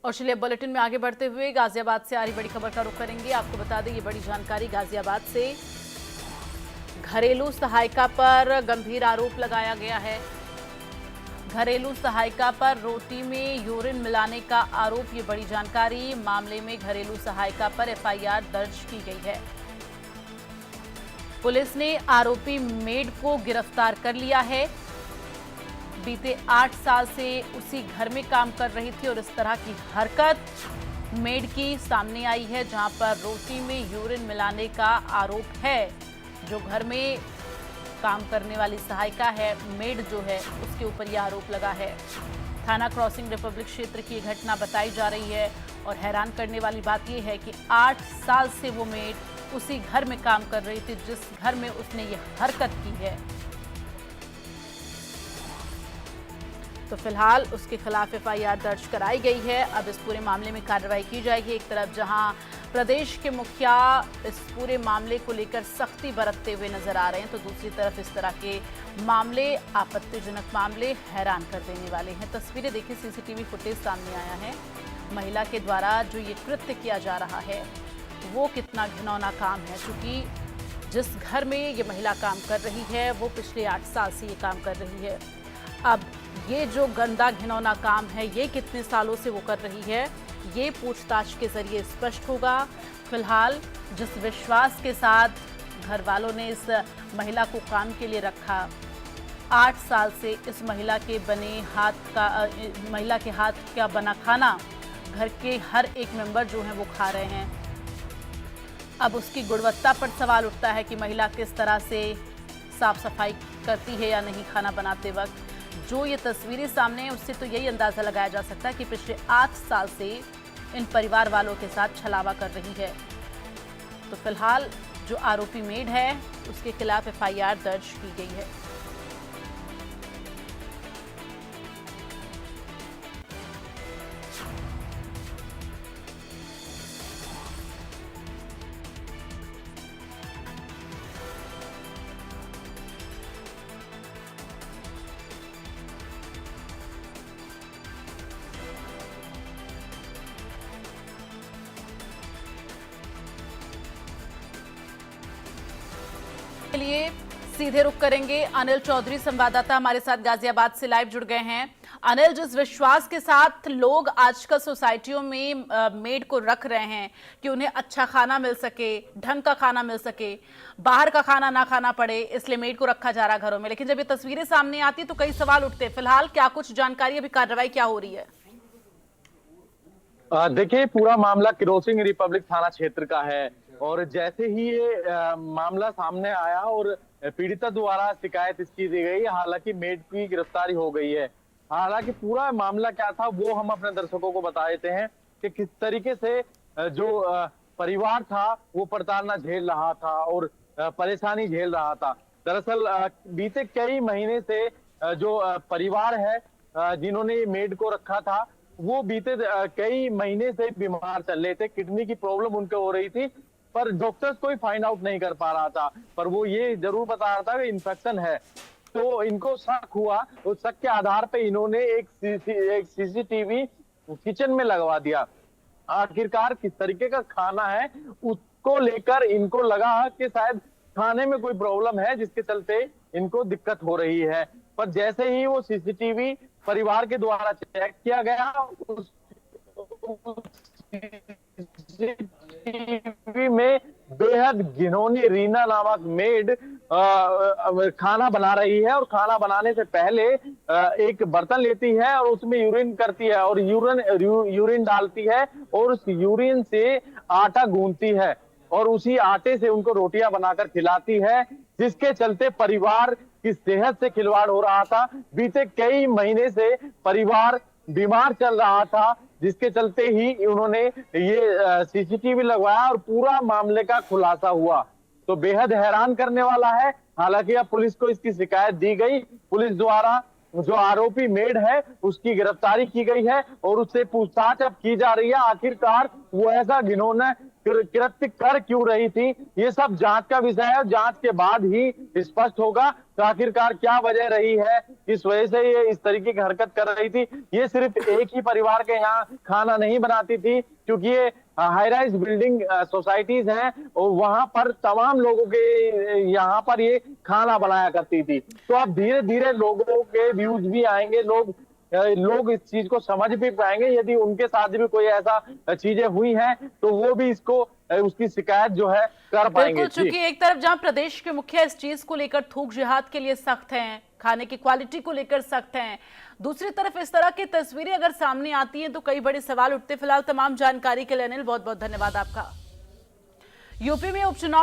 और चलिए बुलेटिन में आगे बढ़ते हुए गाजियाबाद से आ रही बड़ी खबर का रुख करेंगे। आपको बता दें ये बड़ी जानकारी गाजियाबाद से। घरेलू सहायिका पर गंभीर आरोप लगाया गया है। घरेलू सहायिका पर रोटी में यूरिन मिलाने का आरोप। ये बड़ी जानकारी। मामले में घरेलू सहायिका पर एफआईआर दर्ज की गई है। पुलिस ने आरोपी मेड को गिरफ्तार कर लिया है। बीते 8 साल से उसी घर में काम कर रही थी और इस तरह की हरकत मेड की सामने आई है, जहां पर रोटी में यूरिन मिलाने का आरोप है। जो घर में काम करने वाली सहायिका है, मेड जो है, उसके ऊपर यह आरोप लगा है। थाना क्रॉसिंग रिपब्लिक क्षेत्र की घटना बताई जा रही है और हैरान करने वाली बात यह है कि 8 साल से वो मेड उसी घर में काम कर रही थी जिस घर में उसने ये हरकत की है। तो फिलहाल उसके खिलाफ एफआईआर दर्ज कराई गई है। अब इस पूरे मामले में कार्रवाई की जाएगी। एक तरफ जहां प्रदेश के मुखिया इस पूरे मामले को लेकर सख्ती बरतते हुए नजर आ रहे हैं, तो दूसरी तरफ इस तरह के मामले, आपत्तिजनक मामले हैरान कर देने वाले हैं। तस्वीरें देखिए, सीसीटीवी फुटेज सामने आया है। महिला के द्वारा जो ये कृत्य किया जा रहा है वो कितना घिनौना काम है, क्योंकि जिस घर में ये महिला काम कर रही है वो पिछले 8 साल से ये काम कर रही है। अब ये जो गंदा घिनौना काम है ये कितने सालों से वो कर रही है, ये पूछताछ के जरिए स्पष्ट होगा। फिलहाल जिस विश्वास के साथ घर वालों ने इस महिला को काम के लिए रखा, 8 साल से इस महिला के हाथ का बना खाना घर के हर एक मेंबर जो हैं वो खा रहे हैं। अब उसकी गुणवत्ता पर सवाल उठता है कि महिला किस तरह से साफ सफाई करती है या नहीं खाना बनाते वक्त। जो ये तस्वीरें सामने हैं उससे तो यही अंदाजा लगाया जा सकता है कि पिछले 8 साल से इन परिवार वालों के साथ छलावा कर रही है। तो फिलहाल जो आरोपी मेड है उसके खिलाफ एफआईआर दर्ज की गई है। के लिए सीधे रुख करेंगे। अनिल चौधरी संवाददाता हमारे साथ गाजियाबाद से लाइव जुड़ गए हैं। अनिल, जिस विश्वास के साथ लोग आजकल सोसाइटियों में मेड को रख रहे हैं कि उन्हें अच्छा खाना मिल सके, ढंग का खाना मिल सके, बाहर का खाना ना खाना पड़े, इसलिए मेड को रखा जा रहा है घरों में, लेकिन जब ये तस्वीरें सामने आती तो कई सवाल उठते हैं। फिलहाल क्या कुछ जानकारी, अभी कार्रवाई क्या हो रही है? देखिए, पूरा मामला क्रॉसिंग रिपब्लिक थाना क्षेत्र का है और जैसे ही ये मामला सामने आया और पीड़िता द्वारा शिकायत इसकी दी गई, हालांकि मेड की गिरफ्तारी हो गई है। हालांकि पूरा मामला क्या था वो हम अपने दर्शकों को बता देते हैं कि किस तरीके से जो परिवार था वो प्रताड़ना झेल रहा था और परेशानी झेल रहा था। दरअसल बीते कई महीने से जो परिवार है जिन्होंने मेड को रखा था वो बीते कई महीने से बीमार चल रहे थे। किडनी की प्रॉब्लम उनको हो रही थी, पर डॉक्टर्स कोई फाइंड आउट नहीं कर पा रहा था, पर वो ये जरूर बता रहा था कि इन्फेक्शन है। तो इनको शक हुआ, उस शक के आधार पे इन्होंने एक सीसीटीवी किचन में लगवा दिया। आखिरकार किस तरीके का खाना है उसको लेकर इनको लगा कि शायद खाने में कोई प्रॉब्लम है जिसके चलते इनको दिक्कत हो रही है। पर जैसे ही वो सीसीटीवी परिवार के द्वारा चेक किया गया, उस सीसीटीवी में बेहद घिनौनी रीना नामक मेड खाना बना रही है और खाना बनाने से पहले एक बर्तन लेती है और उसमें यूरिन करती है और यूरिन डालती है और उस यूरिन से आटा गूंथती है और उसी आटे से उनको रोटियां बनाकर खिलाती है, जिसके चलते परिवार की सेहत से खिलवाड़ हो रहा था। बीते कई महीने से परिवार बीमार चल रहा था, जिसके चलते ही उन्होंने ये सीसीटीवी लगवाया और पूरा मामले का खुलासा हुआ। तो बेहद हैरान करने वाला है। हालांकि अब पुलिस को इसकी शिकायत दी गई, पुलिस द्वारा जो आरोपी मेड है उसकी गिरफ्तारी की गई है और उससे पूछताछ अब की जा रही है। आखिरकार वो ऐसा घिनौना कृत्य कर क्यों रही थी, ये सब जांच का विषय है। जांच के बाद ही स्पष्ट होगा तो आखिरकार क्या वजह रही है, किस वजह से ये इस तरीके की हरकत कर रही थी। ये सिर्फ एक ही परिवार के यहाँ खाना नहीं बनाती थी, क्योंकि ये हाई राइज बिल्डिंग सोसाइटीज हैं और वहां पर तमाम लोगों के यहाँ पर ये खाना बनाया करती थी। तो अब धीरे धीरे लोगों के व्यूज भी आएंगे, लोग इस चीज को समझ भी पाएंगे। यदि उनके साथ भी कोई ऐसा चीजें हुई हैं तो वो भी इसको उसकी शिकायत जो है कर पाएंगे। बिल्कुल, चूंकि एक तरफ जहां प्रदेश के मुखिया इस चीज को लेकर थूक जिहाद के लिए सख्त हैं, खाने की क्वालिटी को लेकर सख्त हैं, दूसरी तरफ इस तरह की तस्वीरें अगर सामने आती हैं तो कई बड़े सवाल उठते। फिलहाल तमाम जानकारी के लिए अनिल बहुत बहुत धन्यवाद आपका। यूपी में उपचुनाव